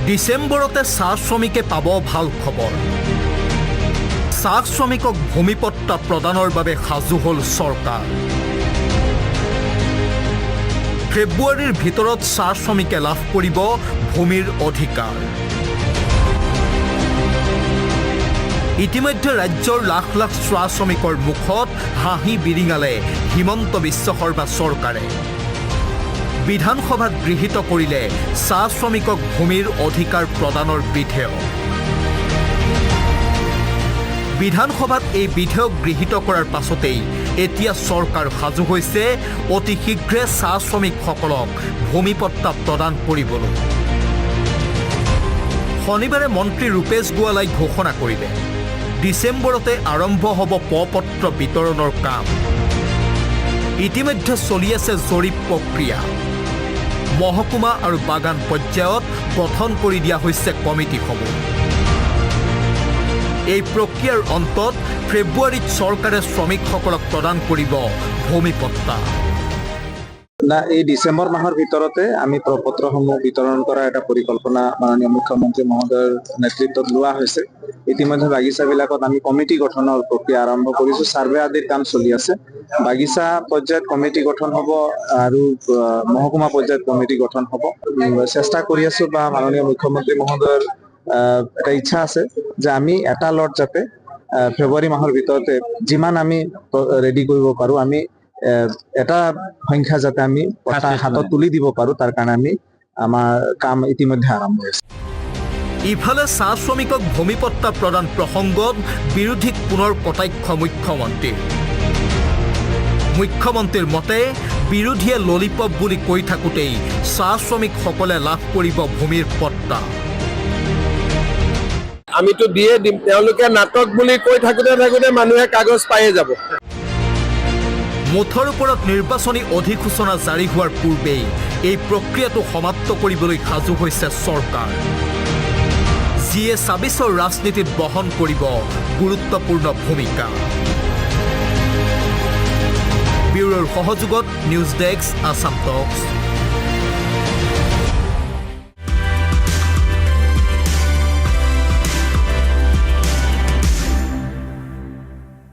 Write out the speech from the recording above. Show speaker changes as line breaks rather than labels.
ডিসেম্বৰতে চাহ শ্ৰমিকে পাব ভাল খবৰ। চাহ শ্ৰমিকক ভূমিপট্টা প্ৰদানৰ বাবে সাজু হ'ল চৰকাৰ। ফেব্ৰুৱাৰীৰ ভিতৰত চাহ শ্ৰমিকে লাভ কৰিব ভূমিৰ অধিকাৰ। ইতিমধ্যে ৰাজ্যৰ লাখ লাখ চাহ শ্ৰমিকৰ মুখত হাঁহি বিৰিঙালে হিমন্ত বিশ্ব শৰ্মা চৰকাৰে। বিধানসভাত গৃহীত কৰিলে চাহ শ্ৰমিকক ভূমিৰ অধিকাৰ প্ৰদানৰ বিধেয়ক। বিধানসভাত এই বিধেয়ক গৃহীত কৰাৰ পাছতেই এতিয়া চৰকাৰ সাজু হৈছে অতি শীঘ্ৰে চাহ শ্ৰমিকসকলক ভূমিপট্টা প্ৰদান কৰিবলৈ। শনিবাৰে মন্ত্ৰী ৰূপেশ গোৱালাই ঘোষণা কৰিলে ডিচেম্বৰতে আৰম্ভ হ'ব পত্ৰ বিতৰণৰ কাম। ইতিমধ্যে চলি আছে জৰীপ প্ৰক্ৰিয়া। মহকুমা আৰু বাগান পৰ্যায়ত গঠন কৰি দিয়া হৈছে কমিটিসমূহ। এই প্ৰক্ৰিয়াৰ অন্তত ফেব্ৰুৱাৰীত চৰকাৰে শ্ৰমিকসকলক প্ৰদান কৰিব ভূমিপট্টা।
এই ডিসেম্বৰ মাহৰ ভিতৰতে আমি প্ৰপত্ৰসমূহ বিতৰণ কৰাৰ এটা পৰিকল্পনা মাননীয় মুখ্যমন্ত্ৰী মহোদয়ৰ নেতৃত্বত লোৱা হৈছে। ইতিমধ্যে বাগিচাবিলাকত আমি কমিটি গঠনৰ প্ৰক্ৰিয়া আৰম্ভ কৰিছোঁ। ছাৰ্ভে আদিৰ কাম চলি আছে। বাগিচা পৰ্যায়ত কমিটি গঠন হ'ব আৰু মহকুমা পৰ্যায়ত কমিটি গঠন হ'ব। চেষ্টা কৰি আছোঁ বা মাননীয় মুখ্যমন্ত্ৰী মহোদয়ৰ এটা ইচ্ছা আছে যে আমি এটা লট যাতে ফেব্ৰুৱাৰী মাহৰ ভিতৰতে যিমান আমি ৰেডি কৰিব পাৰোঁ, আমি এটা সংখ্যা যাতে আমি হাতত তুলি দিব পাৰোঁ, তাৰ কাৰণে আমি আমাৰ কাম ইতিমধ্যে আৰম্ভ হৈছে।
ইফালে চাহ শ্ৰমিকক ভূমিপট্টা প্ৰদান প্ৰসংগত বিৰোধীক পুনৰ কটাক্ষ মুখ্যমন্ত্ৰীৰ। মুখ্যমন্ত্ৰীৰ মতে বিৰোধীয়ে ললিপপ বুলি কৈ থাকোঁতেই চাহ শ্ৰমিকসকলে লাভ কৰিব ভূমিৰ পট্টা।
আমিতো দিয়ে দিম, তেওঁলোকে নাটক বুলি কৈ থাকোঁতে মানুহে কাগজ পায়ে যাব।
মুঠৰ ওপৰত নিৰ্বাচনী অধিসূচনা জাৰি হোৱাৰ পূৰ্বেই এই প্ৰক্ৰিয়াটো সমাপ্ত কৰিবলৈ সাজু হৈছে চৰকাৰ, যিয়ে ২৬ৰ ৰাজনীতিত বহন কৰিব গুৰুত্বপূৰ্ণ ভূমিকা। ব্যুৰোৰ সহযোগত নিউজ ডেস্ক, আসাম টক্স।